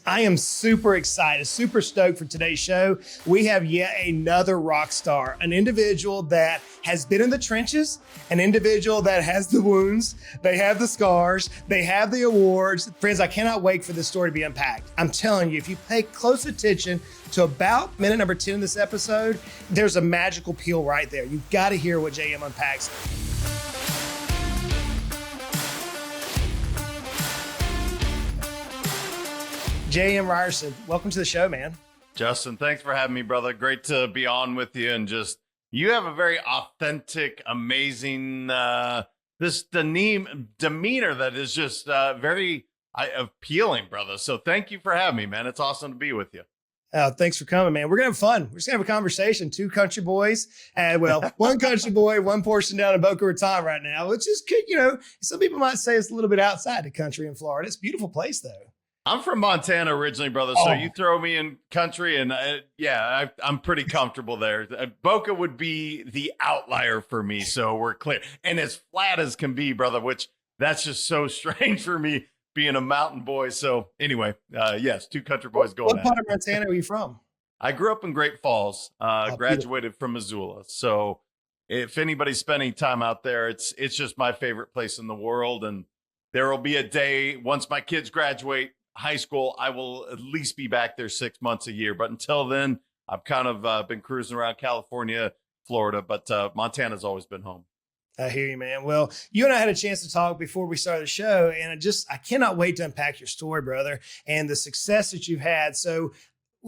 I am super excited, super stoked for today's show. We have yet another rock star, an individual that has been in the trenches, an individual that has the wounds, they have the scars, they have the awards. Friends, I cannot wait for this story to be unpacked. I'm telling you, if you pay close attention to about minute number 10 of this episode, there's a magical peel right there. You've got to hear what JM unpacks. JM Ryerson, welcome to the show, man. Justin, thanks for having me, brother. Great to be on with you. And just, you have a very authentic, amazing, demeanor that is just very appealing, brother. So thank you for having me, man. It's awesome to be with you. Thanks for coming, man. We're going to have fun. We're just going to have a conversation. Two country boys. One country boy, one portion down in Boca Raton right now, which is, some people might say it's a little bit outside the country in Florida. It's a beautiful place, though. I'm from Montana originally, brother. So you throw me in country and I'm pretty comfortable there. Boca would be the outlier for me. So we're clear and as flat as can be, brother, which that's just so strange for me being a mountain boy. So anyway, yes, two country boys going. What part of Montana are you from? I grew up in Great Falls, graduated from Missoula. So if anybody's spending time out there, it's just my favorite place in the world. And there will be a day once my kids graduate high school, I will at least be back there 6 months a year. But until then, I've kind of been cruising around California, Florida, but Montana's always been home. I hear you, man. Well, you and I had a chance to talk before we started the show, and I cannot wait to unpack your story, brother, and the success that you've had. So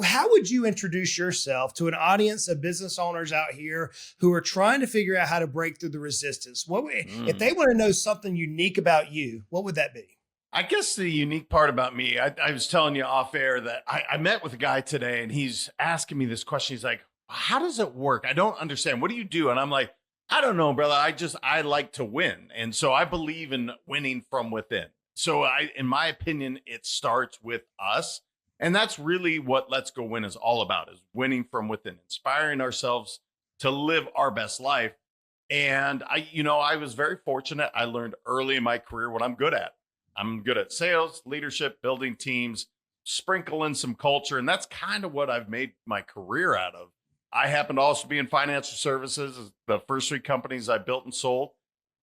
how would you introduce yourself to an audience of business owners out here who are trying to figure out how to break through the resistance? If they want to know something unique about you, what would that be? I guess the unique part about me, I was telling you off air that I met with a guy today and he's asking me this question. He's like, how does it work? I don't understand. What do you do? And I'm like, I don't know, brother. I like to win. And so I believe in winning from within. So in my opinion, it starts with us. And that's really what Let's Go Win is all about, is winning from within, inspiring ourselves to live our best life. And I was very fortunate. I learned early in my career what I'm good at. I'm good at sales, leadership, building teams, sprinkle in some culture. And that's kind of what I've made my career out of. I happen to also be in financial services, the first three companies I built and sold.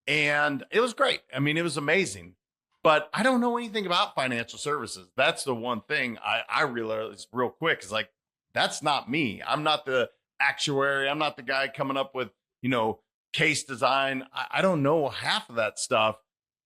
And it was great. I mean, it was amazing. But I don't know anything about financial services. That's the one thing I realized real quick is like, that's not me. I'm not the actuary. I'm not the guy coming up with, case design. I don't know half of that stuff.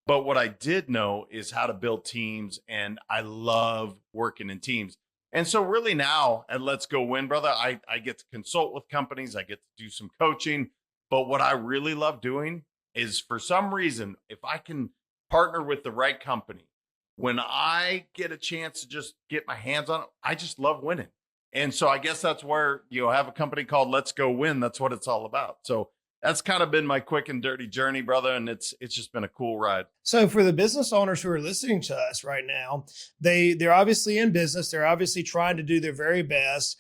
But what I did know is how to build teams, and I love working in teams. And so really now at Let's Go Win, brother, I get to consult with companies. I get to do some coaching. But what I really love doing is, for some reason, if I can partner with the right company, when I get a chance to just get my hands on it, I just love winning. And so I guess that's where, have a company called Let's Go Win. That's what it's all about. So that's kind of been my quick and dirty journey, brother. And it's just been a cool ride. So for the business owners who are listening to us right now, they're obviously in business. They're obviously trying to do their very best.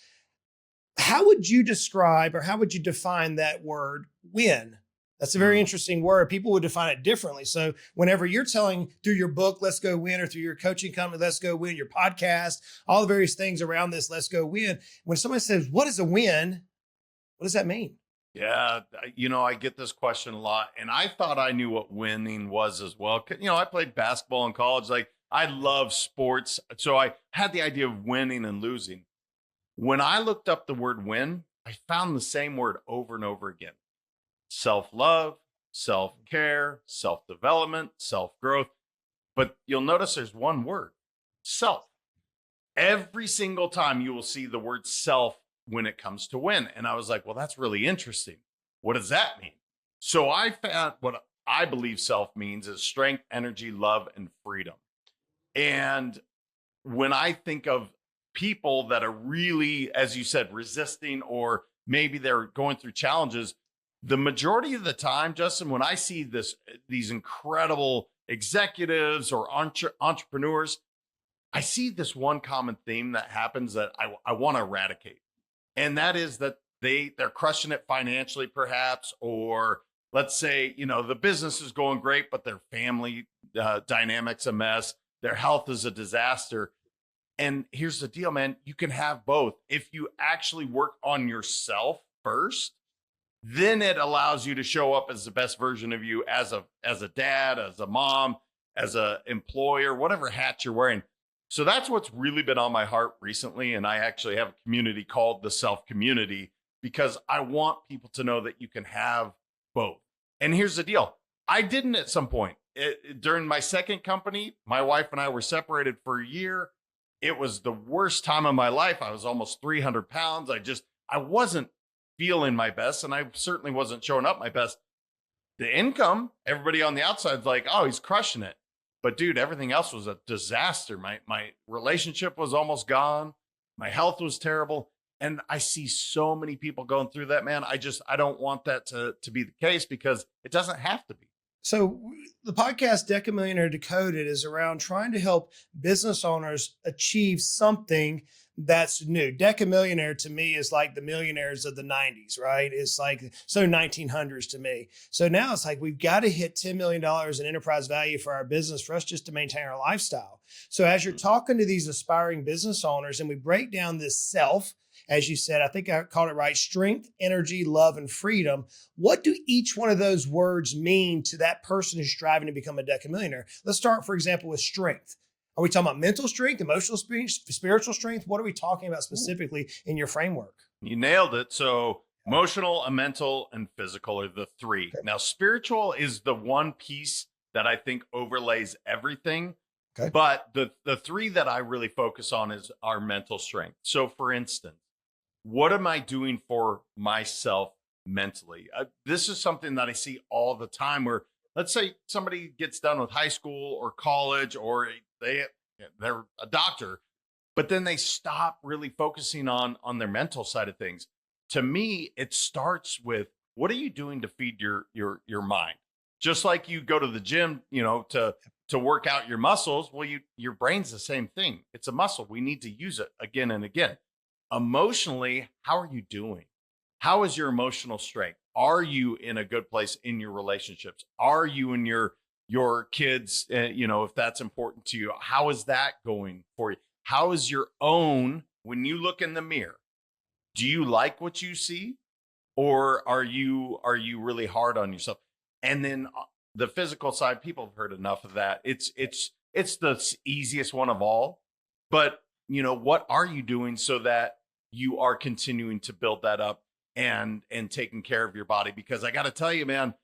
How would you describe, or how would you define that word win? That's a very interesting word. People would define it differently. So whenever you're telling through your book, Let's Go Win, or through your coaching company, Let's Go Win, your podcast, all the various things around this, Let's Go Win. When somebody says, what is a win? What does that mean? Yeah, I get this question a lot, and I thought I knew what winning was as well. I played basketball in college. Like, I love sports. So I had the idea of winning and losing. When I looked up the word win, I found the same word over and over again. Self-love, self-care, self-development, self-growth. But you'll notice there's one word, self. Every single time you will see the word self when it comes to win. And I was like, well, that's really interesting. What does that mean? So I found what I believe self means is strength, energy, love, and freedom. And when I think of people that are really, as you said, resisting, or maybe they're going through challenges, the majority of the time, Justin, when I see these incredible executives or entrepreneurs, I see this one common theme that happens that I want to eradicate. And that is that they're crushing it financially, perhaps, or let's say, the business is going great, but their family dynamics a mess. Their health is a disaster. And here's the deal, man. You can have both. If you actually work on yourself first, then it allows you to show up as the best version of you as a dad, as a mom, as a employer, whatever hat you're wearing. So that's what's really been on my heart recently. And I actually have a community called the Self Community because I want people to know that you can have both. And here's the deal. I didn't at some point. During my second company, my wife and I were separated for a year. It was the worst time of my life. I was almost 300 pounds. I wasn't feeling my best, and I certainly wasn't showing up my best. The income, everybody on the outside's like, oh, he's crushing it. But dude, everything else was a disaster. My relationship was almost gone. My health was terrible. And I see so many people going through that, man. I don't want that to be the case because it doesn't have to be. So the podcast Decamillionaire Decoded is around trying to help business owners achieve something that's new. Decamillionaire to me is like the millionaires of the 90s, right? It's like so 1900s to me. So now it's like we've got to hit $10 million in enterprise value for our business for us just to maintain our lifestyle. So as you're talking to these aspiring business owners and we break down this self, as you said, I think I called it right, strength, energy, love, and freedom. What do each one of those words mean to that person who's striving to become a decamillionaire? Let's start, for example, with strength. Are we talking about mental strength, emotional strength, spiritual strength? What are we talking about specifically in your framework? You nailed it. So emotional, mental, and physical are the three. Okay. Now, spiritual is the one piece that I think overlays everything. Okay. But the three that I really focus on is our mental strength. So for instance, what am I doing for myself mentally? This is something that I see all the time where, let's say somebody gets done with high school or college, or they're a doctor, but then they stop really focusing on their mental side of things. To me, it starts with, what are you doing to feed your mind? Just like you go to the gym, to work out your muscles. Well, your brain's the same thing. It's a muscle. We need to use it again and again. Emotionally, how are you doing? How is your emotional strength? Are you in a good place in your relationships? Are you in your kids, if that's important to you? How is that going for you? How is your own, when you look in the mirror, do you like what you see? Or are you really hard on yourself? And then the physical side, people have heard enough of that. It's the easiest one of all. But, what are you doing so that you are continuing to build that up and taking care of your body? Because I got to tell you, man,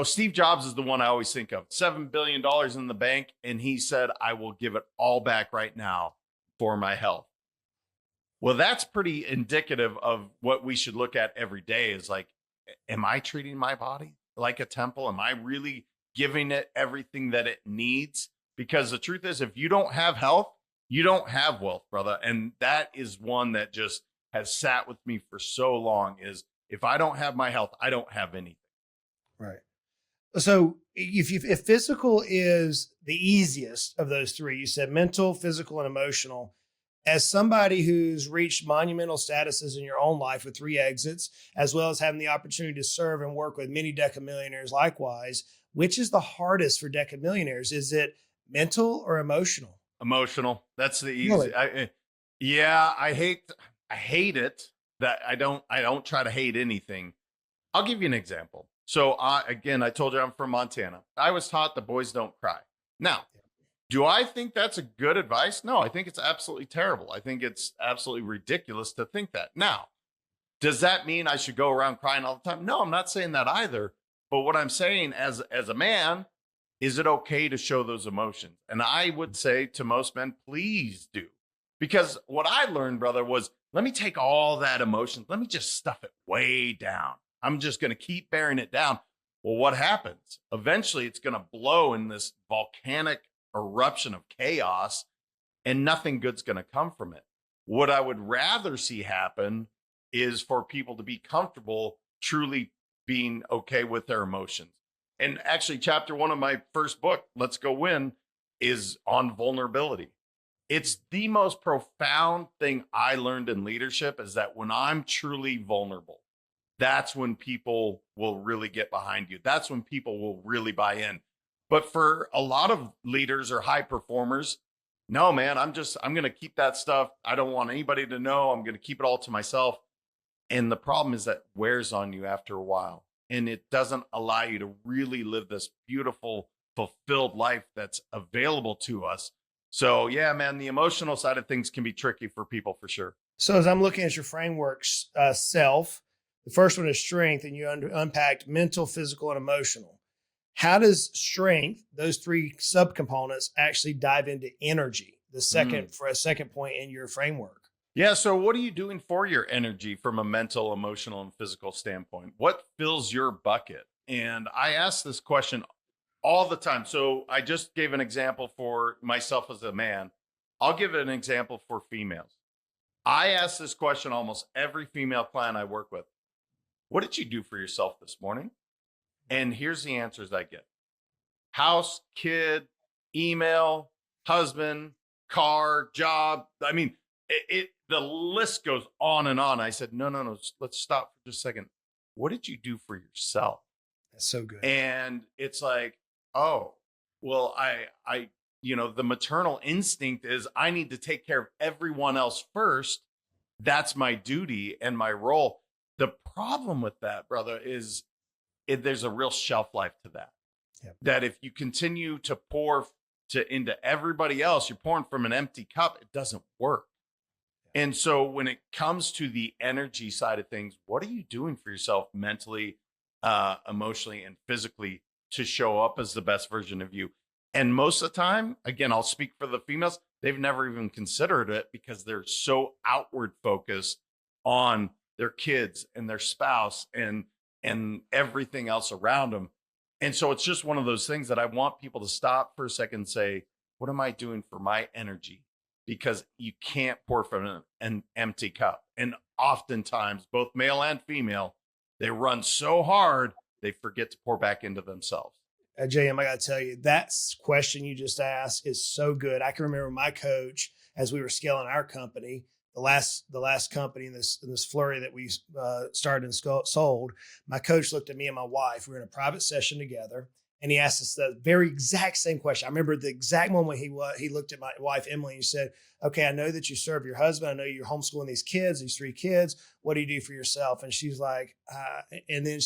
Steve Jobs is the one I always think of. $7 billion in the bank. And he said, I will give it all back right now for my health. Well, that's pretty indicative of what we should look at every day is like, am I treating my body like a temple? Am I really giving it everything that it needs? Because the truth is, if you don't have health, you don't have wealth, brother. And that is one that just has sat with me for so long is if I don't have my health, I don't have anything. Right. So if physical is the easiest of those three, you said mental, physical, and emotional. As somebody who's reached monumental statuses in your own life with 3 exits, as well as having the opportunity to serve and work with many decamillionaires likewise, which is the hardest for decamillionaires? Is it mental or emotional? Emotional. That's the easy. Really? I hate it that I don't try to hate anything. I'll give you an example. So I told you I'm from Montana. I was taught the boys don't cry. Now, do I think that's a good advice? No, I think it's absolutely terrible. I think it's absolutely ridiculous to think that. Now, does that mean I should go around crying all the time? No, I'm not saying that either. But what I'm saying as a man, is it okay to show those emotions? And I would say to most men, please do. Because what I learned, brother, was let me take all that emotion. Let me just stuff it way down. I'm just going to keep bearing it down. Well, what happens? Eventually, it's going to blow in this volcanic eruption of chaos and nothing good's going to come from it. What I would rather see happen is for people to be comfortable truly being okay with their emotions. And actually, chapter 1 of my first book, Let's Go Win, is on vulnerability. It's the most profound thing I learned in leadership is that when I'm truly vulnerable, that's when people will really get behind you. That's when people will really buy in. But for a lot of leaders or high performers, No, man, I'm going to keep that stuff. I don't want anybody to know. I'm going to keep it all to myself. And the problem is that wears on you after a while, and it doesn't allow you to really live this beautiful, fulfilled life that's available to us. So, yeah, man, the emotional side of things can be tricky for people for sure. So as I'm looking at your frameworks, self, the first one is strength, and you unpacked mental, physical, and emotional. How does strength, those three subcomponents, actually dive into energy? The second, for a second point in your framework. Yeah. So, what are you doing for your energy from a mental, emotional, and physical standpoint? What fills your bucket? And I ask this question all the time. So, I just gave an example for myself as a man. I'll give an example for females. I ask this question almost every female client I work with. What did you do for yourself this morning? And here's the answers I get: house, kid, email, husband, car, job. I mean, the list goes on and on. I said, no, let's stop for just a second. What did you do for yourself? That's so good. And it's like, oh, well, the maternal instinct is I need to take care of everyone else first. That's my duty and my role. The problem with that, brother, is there's a real shelf life to that. Yep. That if you continue to pour into everybody else, you're pouring from an empty cup. It doesn't work. And so when it comes to the energy side of things, what are you doing for yourself mentally, emotionally, and physically to show up as the best version of you? And most of the time, again, I'll speak for the females, they've never even considered it because they're so outward focused on their kids and their spouse and everything else around them. And so it's just one of those things that I want people to stop for a second and say, what am I doing for my energy? Because you can't pour from an empty cup. And oftentimes, both male and female, they run so hard, they forget to pour back into themselves. JM, I got to tell you, that question you just asked is so good. I can remember my coach as we were scaling our company, the last company in this flurry that we started and sold. My coach looked at me and my wife. We were in a private session together, and he asked us the very exact same question. I remember the exact moment he looked at my wife, Emily, and he said, okay, I know that you serve your husband. I know you're homeschooling these kids, these 3 kids. What do you do for yourself? And she's like, and then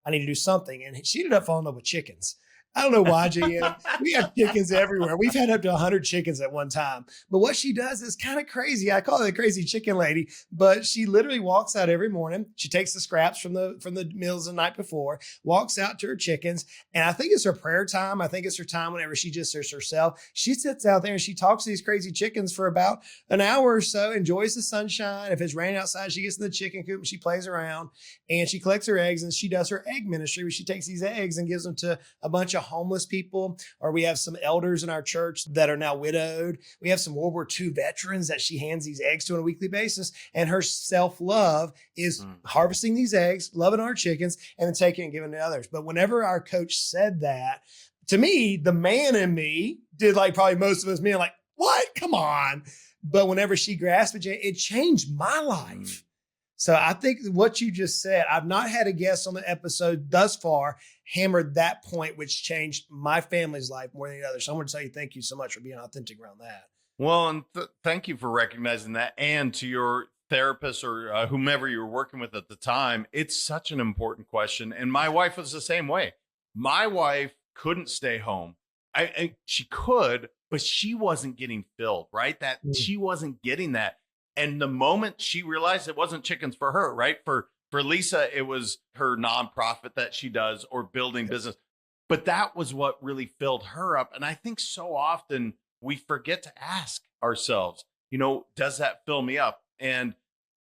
I need to do something. And she ended up falling in love with chickens. I don't know why, JM. We have chickens everywhere. We've had up to 100 chickens at one time. But what she does is kind of crazy. I call her the crazy chicken lady, but she literally walks out every morning. She takes the scraps from the meals the night before, walks out to her chickens. And I think it's her prayer time. I think it's her time whenever she just is herself. She sits out there and she talks to these crazy chickens for about an hour or so, enjoys the sunshine. If it's raining outside, she gets in the chicken coop and she plays around and she collects her eggs, and she does her egg ministry where she takes these eggs and gives them to a bunch of homeless people, or we have some elders in our church that are now widowed. We have some World War II veterans that she hands these eggs to on a weekly basis. And her self-love is harvesting these eggs, loving our chickens, and then taking and giving to others. But whenever our coach said that, to me, the man in me did like probably most of us men, like, what? Come on. But whenever she grasped it, it changed my life. So I think what you just said, I've not had a guest on the episode thus far hammered that point, which changed my family's life more than the others. So I want to tell you, thank you so much for being authentic around that. Well, and thank you for recognizing that. And to your therapist or whomever you were working with at the time, it's such an important question. And my wife was the same way. My wife couldn't stay home. She could, but she wasn't getting filled, right? She wasn't getting that. And the moment she realized it wasn't chickens for her, right? For Lisa, it was her nonprofit that she does or building business. But that was what really filled her up. And I think so often we forget to ask ourselves, does that fill me up? And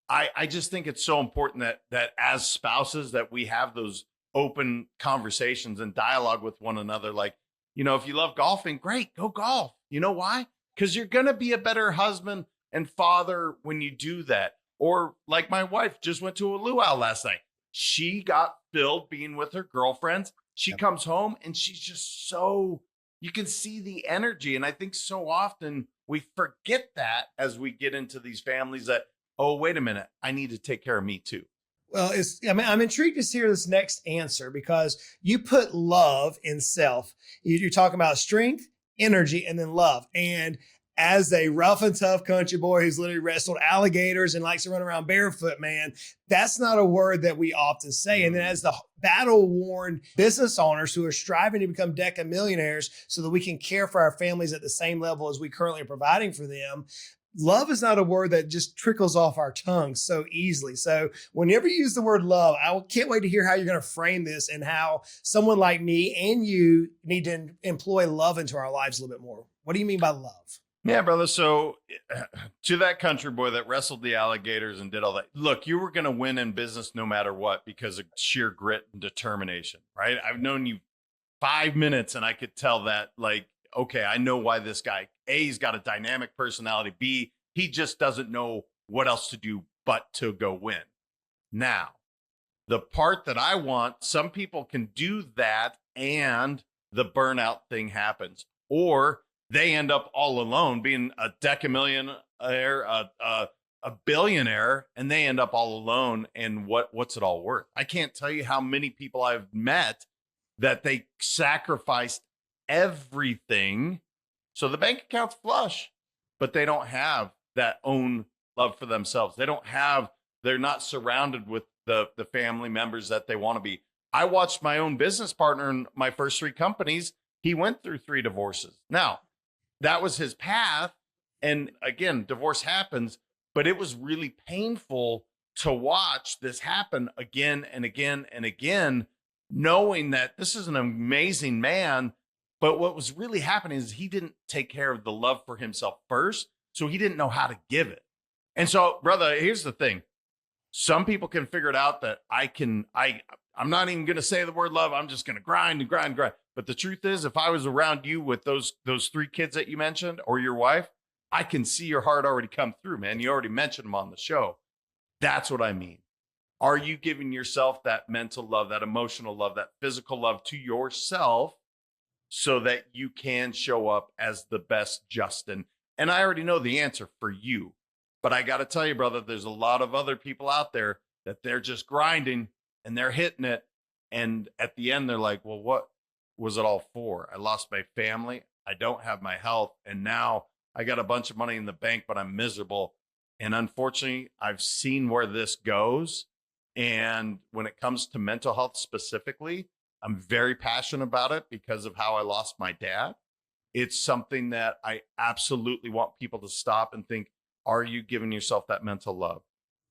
I just think it's so important that as spouses that we have those open conversations and dialogue with one another. Like, if you love golfing, great, go golf. You know why? Because you're going to be a better husband and father when you do that. Or like my wife just went to a luau last night. She got filled being with her girlfriends. She comes home and she's just you can see the energy. And I think so often we forget that as we get into these families that, oh, wait a minute, I need to take care of me too. Well, I'm intrigued to hear this next answer because you put love in self. You're talking about strength, energy, and then love. And as a rough and tough country boy who's literally wrestled alligators and likes to run around barefoot, man, that's not a word that we often say. And then as the battle-worn business owners who are striving to become deca millionaires so that we can care for our families at the same level as we currently are providing for them, love is not a word that just trickles off our tongue so easily. So whenever you use the word love, I can't wait to hear how you're going to frame this and how someone like me and you need to employ love into our lives a little bit more. What do you mean by love? Yeah, brother. So to that country boy that wrestled the alligators and did all that, look, you were going to win in business no matter what because of sheer grit and determination, right? I've known you 5 minutes and I could tell that, like, okay, I know why this guy, A, he's got a dynamic personality. B, he just doesn't know what else to do but to go win. Now, the part that I want, some people can do that and the burnout thing happens, or they end up all alone being a decamillionaire, a billionaire, and they end up all alone. And what's it all worth? I can't tell you how many people I've met that they sacrificed everything so the bank account's flush, but they don't have that own love for themselves. They're not surrounded with the family members that they want to be. I watched my own business partner in my first 3 companies. He went through 3 divorces. Now, that was his path. And again, divorce happens, but it was really painful to watch this happen again and again and again, knowing that this is an amazing man. But what was really happening is he didn't take care of the love for himself first. So he didn't know how to give it. And so, brother, here's the thing. Some people can figure it out that I'm not even going to say the word love. I'm just going to grind and grind and grind. But the truth is, if I was around you with those 3 kids that you mentioned or your wife, I can see your heart already come through, man. You already mentioned them on the show. That's what I mean. Are you giving yourself that mental love, that emotional love, that physical love to yourself so that you can show up as the best Justin? And I already know the answer for you. But I got to tell you, brother, there's a lot of other people out there that they're just grinding and they're hitting it. And at the end, they're like, well, what was it all for? I lost my family. I don't have my health. And now I got a bunch of money in the bank, but I'm miserable. And unfortunately, I've seen where this goes. And when it comes to mental health specifically, I'm very passionate about it because of how I lost my dad. It's something that I absolutely want people to stop and think, are you giving yourself that mental love?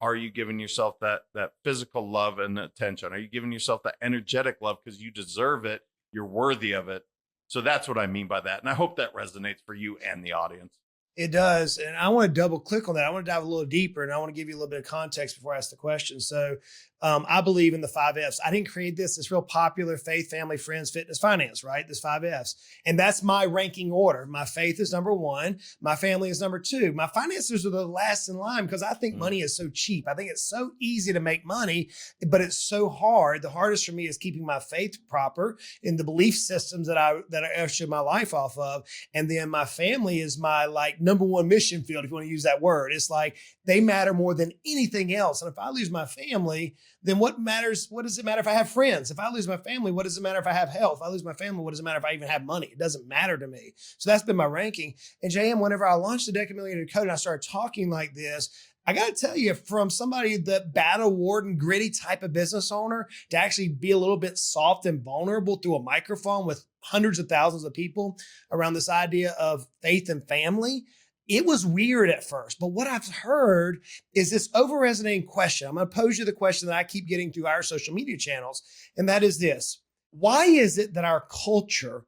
Are you giving yourself that physical love and attention? Are you giving yourself that energetic love because you deserve it? You're worthy of it. So that's what I mean by that. And I hope that resonates for you and the audience. It does. And I want to double click on that. I want to dive a little deeper and I want to give you a little bit of context before I ask the question. So I believe in the 5 F's. I didn't create this. It's real popular: faith, family, friends, fitness, finance, right? This 5 F's. And that's my ranking order. My faith is number 1. My family is number 2. My finances are the last in line because I think money is so cheap. I think it's so easy to make money, but it's so hard. The hardest for me is keeping my faith proper in the belief systems that I should my life off of. And then my family is my number 1 mission field, if you want to use that word. It's like they matter more than anything else. And if I lose my family, then what matters? What does it matter if I have friends? If I lose my family, what does it matter if I have health? If I lose my family, what does it matter if I even have money? It doesn't matter to me. So that's been my ranking. And JM, whenever I launched the Deca Millionaire Decoded and I started talking like this, I got to tell you, from somebody that battle-worn, gritty type of business owner to actually be a little bit soft and vulnerable through a microphone with hundreds of thousands of people around this idea of faith and family, it was weird at first. But what I've heard is this over-resonating question. I'm going to pose you the question that I keep getting through our social media channels, and that is this: why is it that our culture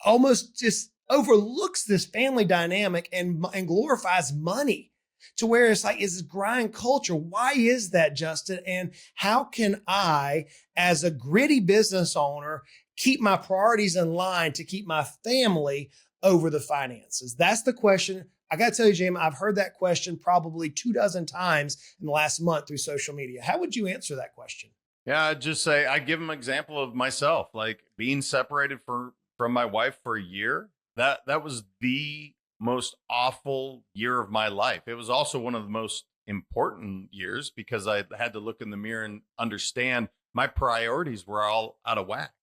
almost just overlooks this family dynamic and glorifies money to where it's like, is this grind culture? Why is that, Justin? And how can I, as a gritty business owner, keep my priorities in line to keep my family over the finances? That's the question. I got to tell you, Jim, I've heard that question probably 24 times in the last month through social media. How would you answer that question? Yeah, I'd just say I give them an example of myself, like being separated from my wife for a year. That was the most awful year of my life. It was also one of the most important years because I had to look in the mirror and understand my priorities were all out of whack.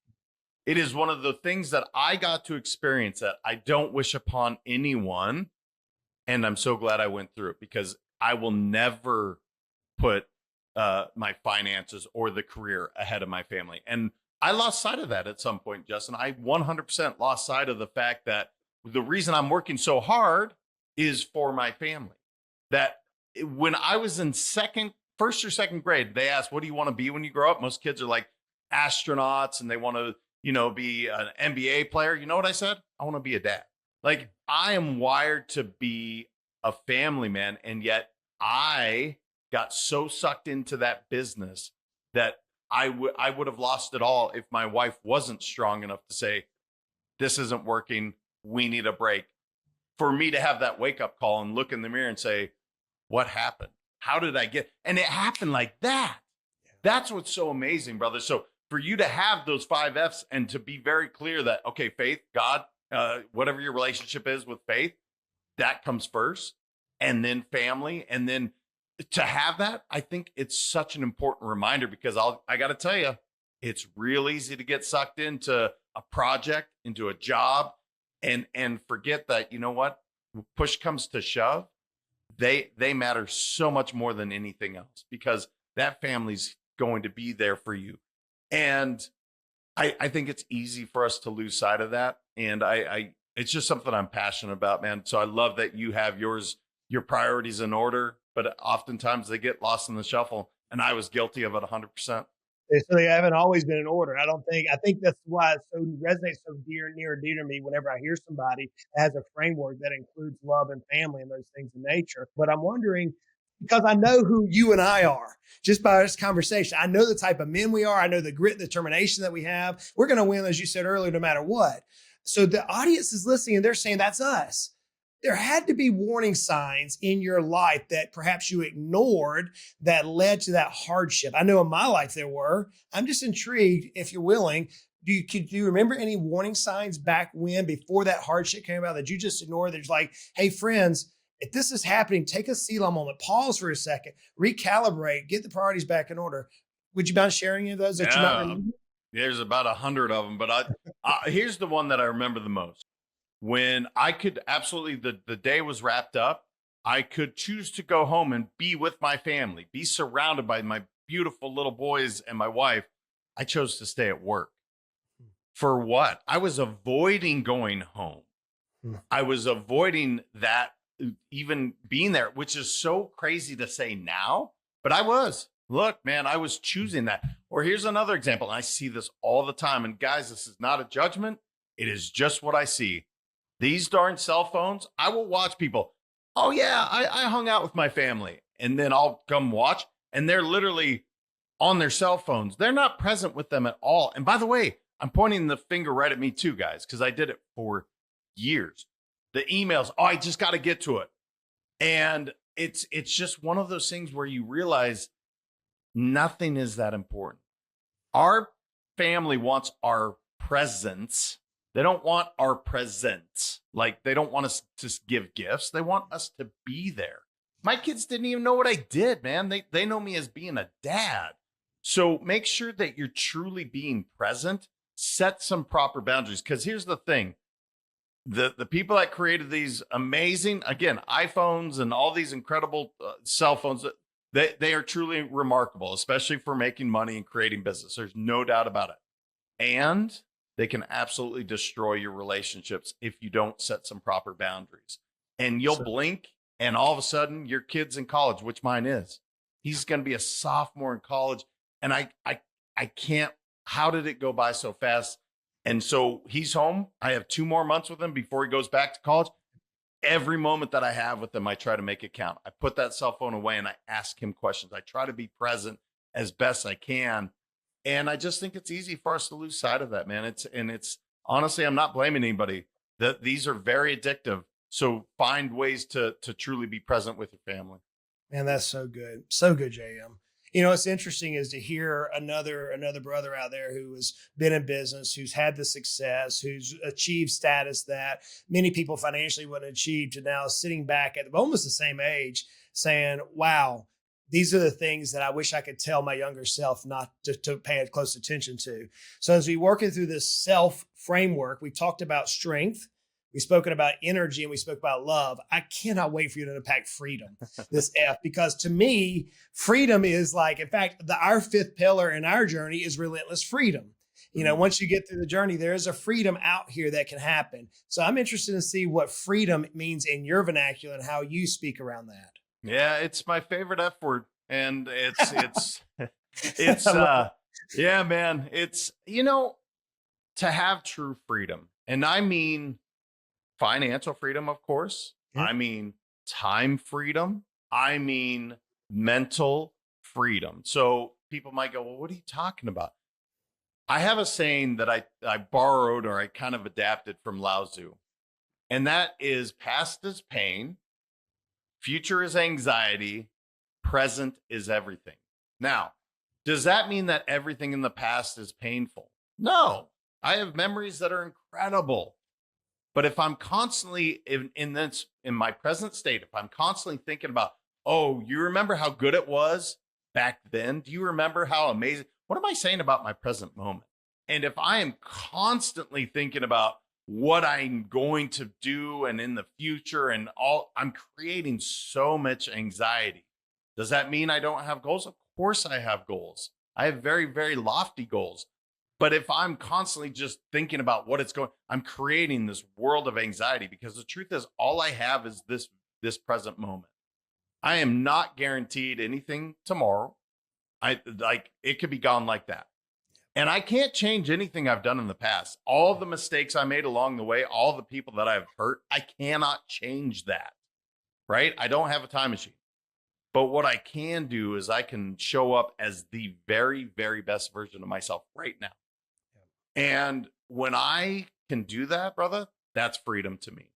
It is one of the things that I got to experience that I don't wish upon anyone. And I'm so glad I went through it, because I will never put my finances or the career ahead of my family. And I lost sight of that at some point, Justin. I 100% lost sight of the fact that the reason I'm working so hard is for my family. That when I was in first or second grade, they asked, what do you want to be when you grow up? Most kids are like astronauts and they want to, be an NBA player. You know what I said? I want to be a dad. Like, I am wired to be a family man. And yet I got so sucked into that business that I would have lost it all if my wife wasn't strong enough to say, this isn't working. We need a break. For me to have that wake up call and look in the mirror and say, what happened? How did I get? And it happened like that. That's what's so amazing, brother. So for you to have those 5 F's and to be very clear that, okay, faith, God, whatever your relationship is with faith, that comes first, and then family. And then to have that, I think it's such an important reminder, because I got to tell you, it's real easy to get sucked into a project, into a job, and forget that, you know what, push comes to shove, they matter so much more than anything else, because that family's going to be there for you. And I think it's easy for us to lose sight of that. And it's just something I'm passionate about, man. So I love that you have your priorities in order, but oftentimes they get lost in the shuffle. And I was guilty of it 100%. So they haven't always been in order. I think that's why it so resonates so near and dear to me whenever I hear somebody that has a framework that includes love and family and those things in nature. But I'm wondering, because I know who you and I are just by this conversation. I know the type of men we are. I know the grit and determination that we have. We're going to win, as you said earlier, no matter what. So the audience is listening and they're saying that's us. There had to be warning signs in your life that perhaps you ignored that led to that hardship. I know in my life there were. I'm just intrigued, if you're willing, do you remember any warning signs back when, before that hardship came about, that you just ignored? There's like, hey, friends, if this is happening, take a Selah moment, pause for a second, recalibrate, get the priorities back in order. Would you mind sharing any of those that you might remember? There's about 100 of them, but here's the one that I remember the most. When I could absolutely, the day was wrapped up, I could choose to go home and be with my family, be surrounded by my beautiful little boys and my wife. I chose to stay at work. For what? I was avoiding going home. I was avoiding that, even being there, which is so crazy to say now, but I was. Look, man, I was choosing that. Or here's another example. And I see this all the time. And guys, this is not a judgment. It is just what I see. These darn cell phones, I will watch people. Oh, yeah, I hung out with my family. And then I'll come watch. And they're literally on their cell phones. They're not present with them at all. And by the way, I'm pointing the finger right at me too, guys, because I did it for years. The emails, I just got to get to it. And it's just one of those things where you realize nothing is that important. Our family wants our presence. They don't want our presence. Like, they don't want us to give gifts. They want us to be there. My kids didn't even know what I did, man. They know me as being a dad. So make sure that you're truly being present. Set some proper boundaries. Because here's the thing. The people that created these amazing, again, iPhones and all these incredible cell phones, they are truly remarkable, especially for making money and creating business. There's no doubt about it. And they can absolutely destroy your relationships if you don't set some proper boundaries. And you'll blink, and all of a sudden, your kid's in college, which mine is. He's going to be a sophomore in college. And I can't, how did it go by so fast? And so he's home. I have 2 more months with him before he goes back to college. Every moment that I have with him, I try to make it count. I put that cell phone away and I ask him questions. I try to be present as best I can. And I just think it's easy for us to lose sight of that, man. It's honestly, I'm not blaming anybody. These are very addictive. So find ways to truly be present with your family. Man, that's so good. So good, JM. You know, what's interesting is to hear another brother out there who has been in business, who's had the success, who's achieved status that many people financially wouldn't achieve, to now sitting back at almost the same age saying, wow, these are the things that I wish I could tell my younger self not to pay close attention to. So as we working through this self framework, we talked about strength, We've spoken about energy and we spoke about love. I cannot wait for you to unpack freedom, this F, because to me, freedom is like, in fact, our fifth pillar in our journey is relentless freedom. Once you get through the journey, there is a freedom out here that can happen. So I'm interested to see what freedom means in your vernacular and how you speak around that. Yeah, it's my favorite F word. And it's I love it. yeah, man. It's, to have true freedom. And I mean financial freedom, of course. Yeah. I mean time freedom. I mean mental freedom. So people might go, well, what are you talking about? I have a saying that I borrowed or I kind of adapted from Lao Tzu. And that is past is pain, future is anxiety, present is everything. Now, does that mean that everything in the past is painful? No. I have memories that are incredible. But if I'm constantly in my present state, if I'm constantly thinking about, oh, you remember how good it was back then? Do you remember how amazing? What am I saying about my present moment? And if I am constantly thinking about what I'm going to do and in the future and all, I'm creating so much anxiety. Does that mean I don't have goals? Of course I have goals. I have very, very lofty goals. But if I'm constantly just thinking about what it's going, I'm creating this world of anxiety because the truth is all I have is this present moment. I am not guaranteed anything tomorrow. It could be gone like that. And I can't change anything I've done in the past. All the mistakes I made along the way, all the people that I've hurt, I cannot change that. Right? I don't have a time machine. But what I can do is I can show up as the very, very best version of myself right now. And when I can do that, brother, that's freedom to me.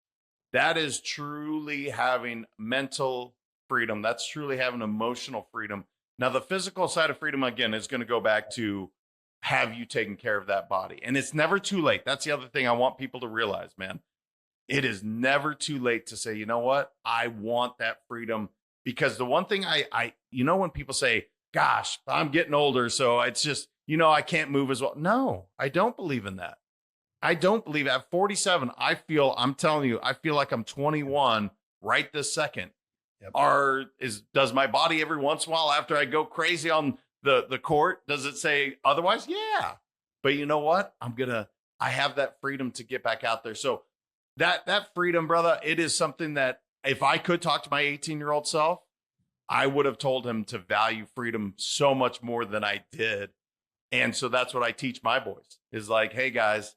That is truly having mental freedom. That's truly having emotional freedom. Now, the physical side of freedom, again, is going to go back to have you taken care of that body. And it's never too late. That's the other thing I want people to realize, man. It is never too late to say, you know what? I want that freedom. Because the one thing when people say, gosh, I'm getting older, so it's just, I can't move as well. No, I don't believe in that. I don't believe at 47, I'm telling you, I feel like I'm 21 right this second. Yep. Does my body every once in a while after I go crazy on the court, does it say otherwise? Yeah. But you know what? I have that freedom to get back out there. So that freedom, brother, it is something that if I could talk to my 18-year-old self, I would have told him to value freedom so much more than I did. And so that's what I teach my boys is like, hey guys,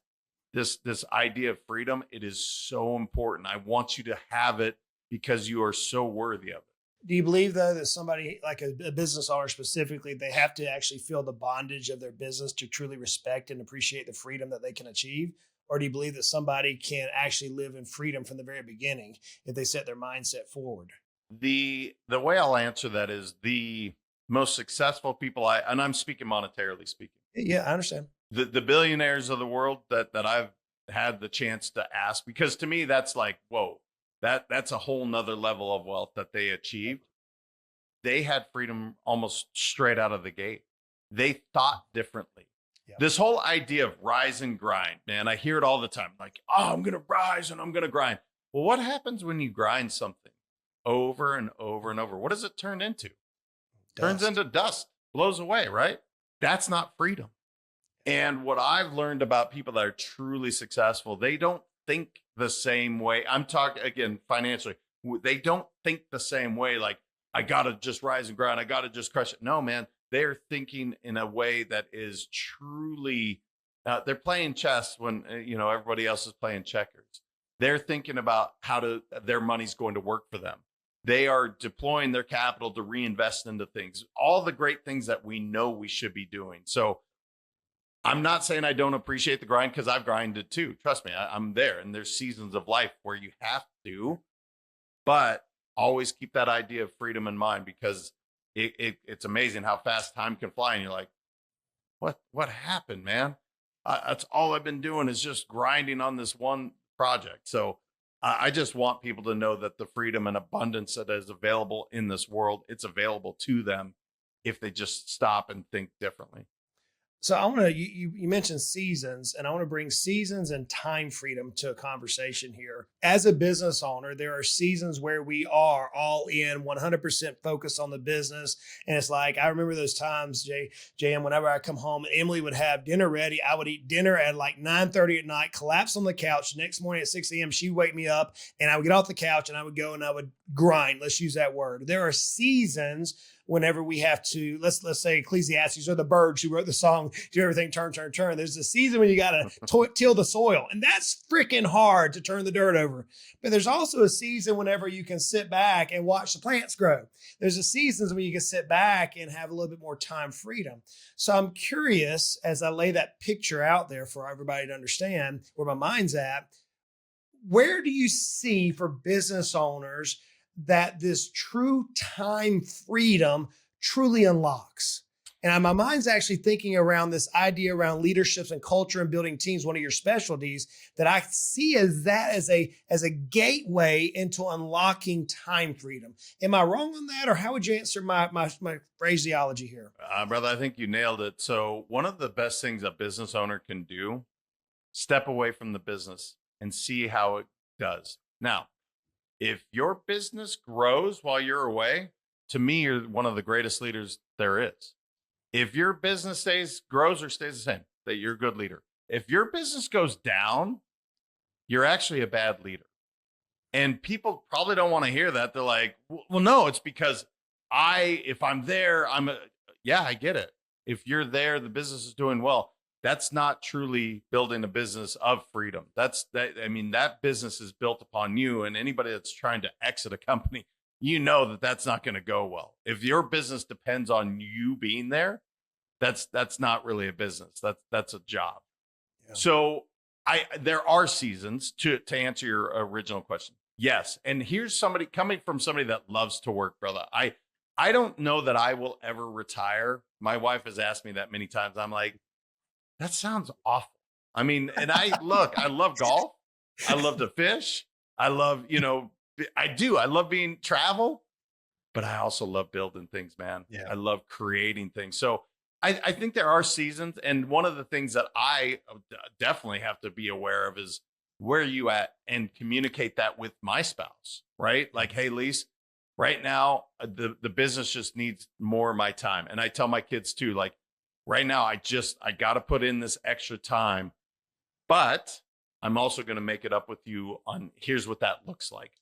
this idea of freedom, it is so important. I want you to have it because you are so worthy of it. Do you believe though that somebody like a business owner specifically, they have to actually feel the bondage of their business to truly respect and appreciate the freedom that they can achieve? Or do you believe that somebody can actually live in freedom from the very beginning if they set their mindset forward? The way I'll answer that is the most successful people and I'm speaking monetarily speaking. Yeah, I understand. The billionaires of the world that I've had the chance to ask, because to me, that's like, whoa, that's a whole nother level of wealth that they achieved. They had freedom almost straight out of the gate. They thought differently. Yeah. This whole idea of rise and grind, man, I hear it all the time. Like, oh, I'm going to rise and I'm going to grind. Well, what happens when you grind something over and over and over? What does it turn into? Turns into dust, blows away, right? That's not freedom. And what I've learned about people that are truly successful, they don't think the same way. I'm talking again financially. They don't think the same way. Like, I got to just rise and grind. I got to just crush it. No, man, they're thinking in a way that is truly, they're playing chess when, everybody else is playing checkers. They're thinking about how their money's going to work for them. They are deploying their capital to reinvest into things, all the great things that we know we should be doing. So I'm not saying I don't appreciate the grind because I've grinded too. Trust me, I'm there. And there's seasons of life where you have to, but always keep that idea of freedom in mind because it's amazing how fast time can fly. And you're like, what happened, man? That's all I've been doing is just grinding on this one project. So I just want people to know that the freedom and abundance that is available in this world, it's available to them if they just stop and think differently. So I want to you mentioned seasons, and I want to bring seasons and time freedom to a conversation here. As a business owner, there are seasons where we are all in 100% focused on the business, and it's like I remember those times, JM. Whenever I come home, Emily would have dinner ready. I would eat dinner at like 9:30 at night, collapse on the couch. The next morning at 6 a.m., she'd wake me up, and I would get off the couch and I would go and I would grind. Let's use that word. There are seasons whenever we have to, let's say Ecclesiastes or the Birds who wrote the song, do everything turn, turn, turn. There's a season when you got to till the soil, and that's freaking hard to turn the dirt over. But there's also a season whenever you can sit back and watch the plants grow. There's a seasons when you can sit back and have a little bit more time freedom. So I'm curious, as I lay that picture out there for everybody to understand where my mind's at, where do you see for business owners that this true time freedom truly unlocks? And my mind's actually thinking around this idea around leaderships and culture and building teams, one of your specialties that I see as that as a gateway into unlocking time freedom. Am I wrong on that? Or how would you answer my phraseology here? Brother, I think you nailed it. So one of the best things a business owner can do, step away from the business and see how it does. Now, if your business grows while you're away, to me, you're one of the greatest leaders there is. If your business grows or stays the same, that you're a good leader. If your business goes down, you're actually a bad leader. And people probably don't want to hear that. They're like, well, no, it's because if I'm there, yeah, I get it. If you're there, the business is doing well. That's not truly building a business of freedom. That business is built upon you, and anybody that's trying to exit a company, you know that's not going to go well. If your business depends on you being there, that's not really a business. That's a job. Yeah. So there are seasons to answer your original question. Yes. And here's coming from somebody that loves to work, brother. I don't know that I will ever retire. My wife has asked me that many times. I'm like, that sounds awful. I mean, and I love golf. I love to fish. I love, I love being travel, but I also love building things, man. Yeah. I love creating things. So I think there are seasons. And one of the things that I definitely have to be aware of is where are you at, and communicate that with my spouse, right? Like, hey, Lise, right now, the business just needs more of my time. And I tell my kids too, like, right now, I got to put in this extra time, but I'm also going to make it up with you on here's what that looks like.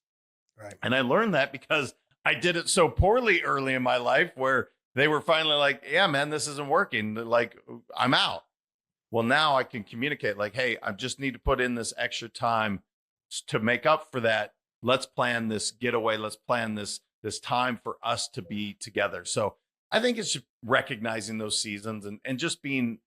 Right. And I learned that because I did it so poorly early in my life where they were finally like, yeah, man, this isn't working. Like, I'm out. Well, now I can communicate like, hey, I just need to put in this extra time to make up for that. Let's plan this getaway. Let's plan this time for us to be together. So I think it's just recognizing those seasons and just being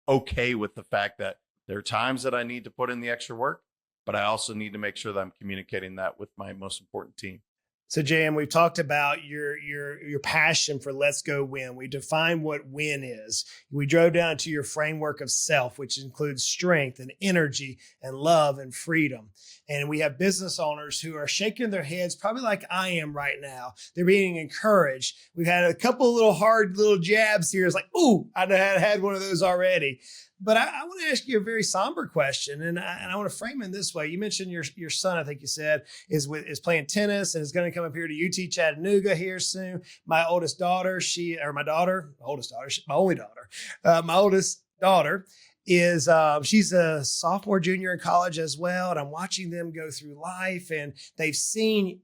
okay with the fact that there are times that I need to put in the extra work, but I also need to make sure that I'm communicating that with my most important team. So, JM, we've talked about your passion for Let's Go Win. We defined what win is. We drove down to your framework of self, which includes strength and energy and love and freedom. And we have business owners who are shaking their heads, probably like I am right now. They're being encouraged. We've had a couple of little jabs here. It's like, ooh, I had one of those already. But I want to ask you a very somber question, and I want to frame it this way. You mentioned your son, I think you said, is playing tennis and is going to come up here to UT Chattanooga here soon. My oldest daughter, my oldest daughter is she's a sophomore, junior in college as well. And I'm watching them go through life, and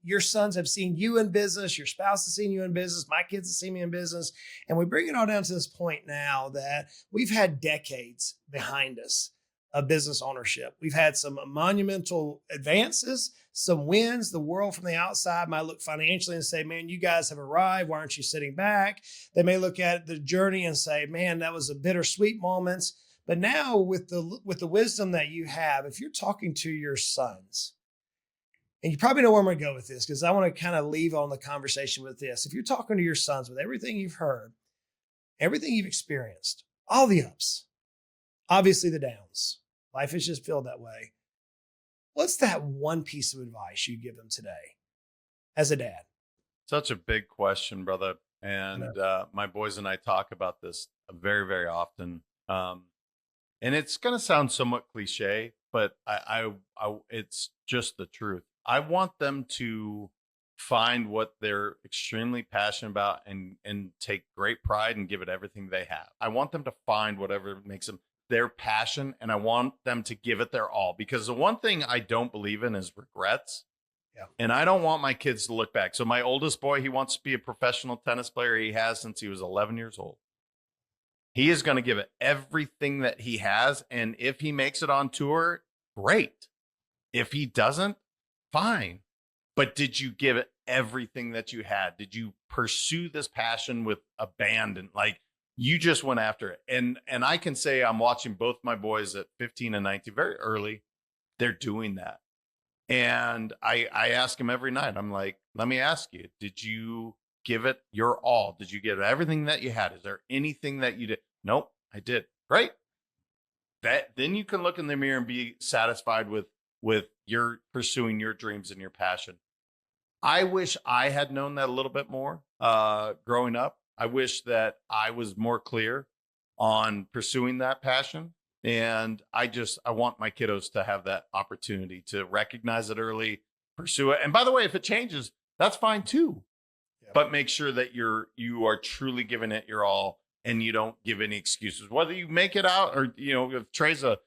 your sons have seen you in business. Your spouse has seen you in business. My kids have seen me in business. And we bring it all down to this point now that we've had decades behind us of business ownership. We've had some monumental advances, some wins. The world from the outside might look financially and say, man, you guys have arrived. Why aren't you sitting back? They may look at the journey and say, man, that was a bittersweet moments. But now with the wisdom that you have, if you're talking to your sons, and you probably know where I'm going to go with this, because I want to kind of leave on the conversation with this. If you're talking to your sons with everything you've heard, everything you've experienced, all the ups, obviously the downs, life is just filled that way. What's that one piece of advice you give them today as a dad? Such a big question, brother. And my boys and I talk about this very, very often. And it's going to sound somewhat cliche, but it's just the truth. I want them to find what they're extremely passionate about and take great pride and give it everything they have. I want them to find whatever makes them their passion, and I want them to give it their all, because the one thing I don't believe in is regrets. Yeah. And I don't want my kids to look back. So my oldest boy, he wants to be a professional tennis player. He has since he was 11 years old. He is going to give it everything that he has. And if he makes it on tour, great. If he doesn't, fine. But did you give it everything that you had? Did you pursue this passion with abandon? Like, you just went after it. And I can say I'm watching both my boys at 15 and 19 very early. They're doing that. And I ask him every night, I'm like, let me ask you, did you give it your all? Did you give everything that you had? Is there anything that you did? Nope, I did. Great. Then you can look in the mirror and be satisfied with your pursuing your dreams and your passion. I wish I had known that a little bit more growing up. I wish that I was more clear on pursuing that passion. And I want my kiddos to have that opportunity to recognize it early, pursue it. And by the way, if it changes, that's fine too. Yeah. But make sure that you are truly giving it your all and you don't give any excuses. Whether you make it out or, if Trey's a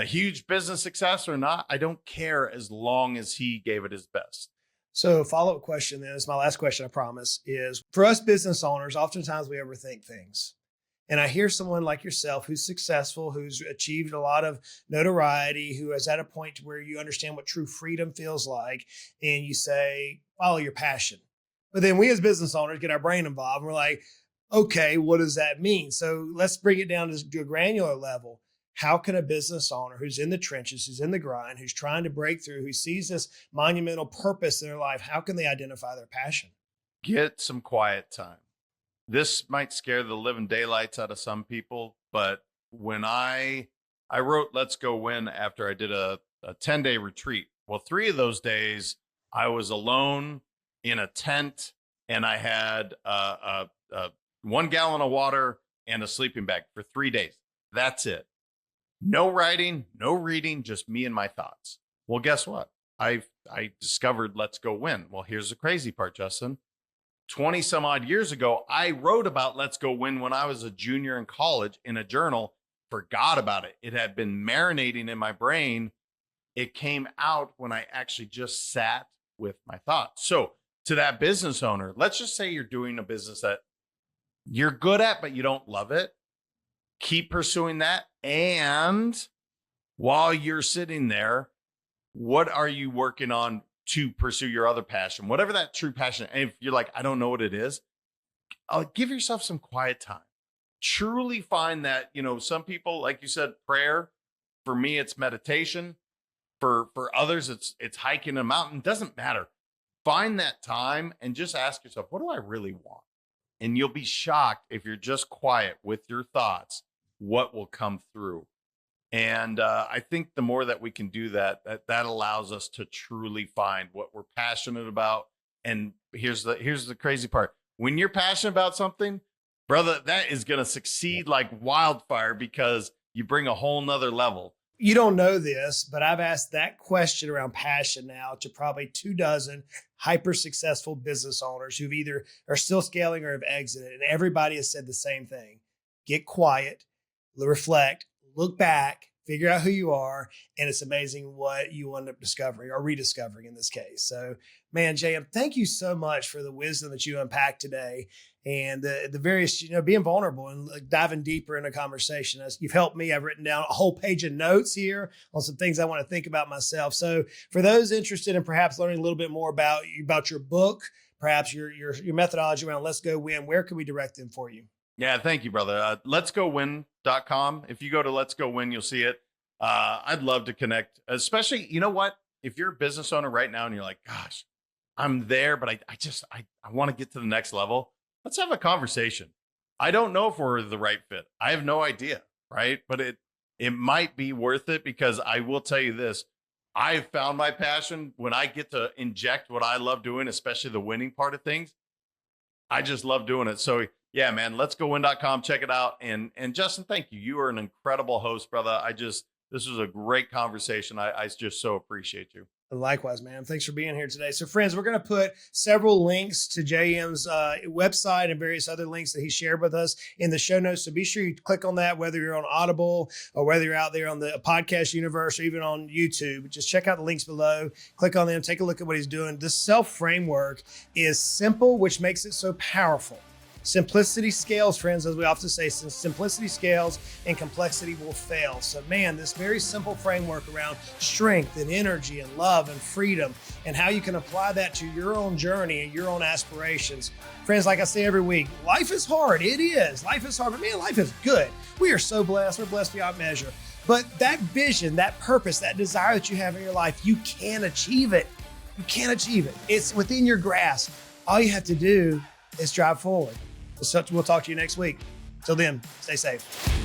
huge business success or not, I don't care as long as he gave it his best. So follow-up question then, is my last question, I promise, is for us business owners, oftentimes we overthink things. And I hear someone like yourself who's successful, who's achieved a lot of notoriety, who is at a point where you understand what true freedom feels like. And you say, follow your passion. But then we as business owners get our brain involved. And we're like, okay, what does that mean? So let's bring it down to a granular level. How can a business owner who's in the trenches, who's in the grind, who's trying to break through, who sees this monumental purpose in their life, how can they identify their passion? Get some quiet time. This might scare the living daylights out of some people, but when I wrote Let's Go Win after I did a 10-day retreat. Well, 3 of those days I was alone in a tent, and I had 1 gallon of water and a sleeping bag for 3 days. That's it. No writing, no reading, just me and my thoughts. Well, guess what? I discovered Let's Go Win. Well, here's the crazy part, Justin. 20 some odd years ago, I wrote about Let's Go Win when I was a junior in college in a journal, forgot about it. It had been marinating in my brain. It came out when I actually just sat with my thoughts. So to that business owner, let's just say you're doing a business that you're good at, but you don't love it. Keep pursuing that. And while you're sitting there, what are you working on to pursue your other passion, whatever that true passion? And if you're like, I don't know what it is, give yourself some quiet time. Truly find that, some people, like you said, prayer. For me, it's meditation. For others, it's hiking a mountain. Doesn't matter. Find that time and just ask yourself, what do I really want? And you'll be shocked if you're just quiet with your thoughts, what will come through. And I think the more that we can do that allows us to truly find what we're passionate about. And here's the crazy part. When you're passionate about something, brother, that is going to succeed like wildfire because you bring a whole nother level. You don't know this, but I've asked that question around passion now to probably 24 hyper successful business owners who've either are still scaling or have exited. And everybody has said the same thing. Get quiet, reflect, look back, figure out who you are. And it's amazing what you end up discovering or rediscovering in this case. So, man, JM, thank you so much for the wisdom that you unpacked today and the various, being vulnerable and diving deeper into conversation. As you've helped me, I've written down a whole page of notes here on some things I want to think about myself. So for those interested in perhaps learning a little bit more about your book, perhaps your methodology around Let's Go Win, where can we direct them for you? Yeah, thank you, brother. letsgowin.com. If you go to Let's Go Win, you'll see it. I'd love to connect, especially, you know what? If you're a business owner right now and you're like, gosh, I'm there, but I want to get to the next level. Let's have a conversation. I don't know if we're the right fit. I have no idea, right? But it might be worth it because I will tell you this. I've found my passion when I get to inject what I love doing, especially the winning part of things. I just love doing it. So Yeah, man, let's go win.com. Check it out. And Justin, thank you. You are an incredible host, brother. This was a great conversation. I just so appreciate you. Likewise, man. Thanks for being here today. So, friends, we're going to put several links to JM's website and various other links that he shared with us in the show notes. So be sure you click on that, whether you're on Audible or whether you're out there on the podcast universe or even on YouTube. Just check out the links below. Click on them. Take a look at what he's doing. This self framework is simple, which makes it so powerful. Simplicity scales, friends, as we often say, simplicity scales and complexity will fail. So, man, this very simple framework around strength and energy and love and freedom and how you can apply that to your own journey and your own aspirations. Friends, like I say every week, life is hard. It is. Life is hard, but man, life is good. We are so blessed. We're blessed beyond measure. But that vision, that purpose, that desire that you have in your life, you can achieve it. You can achieve it. It's within your grasp. All you have to do is drive forward. We'll talk to you next week. Till then, stay safe.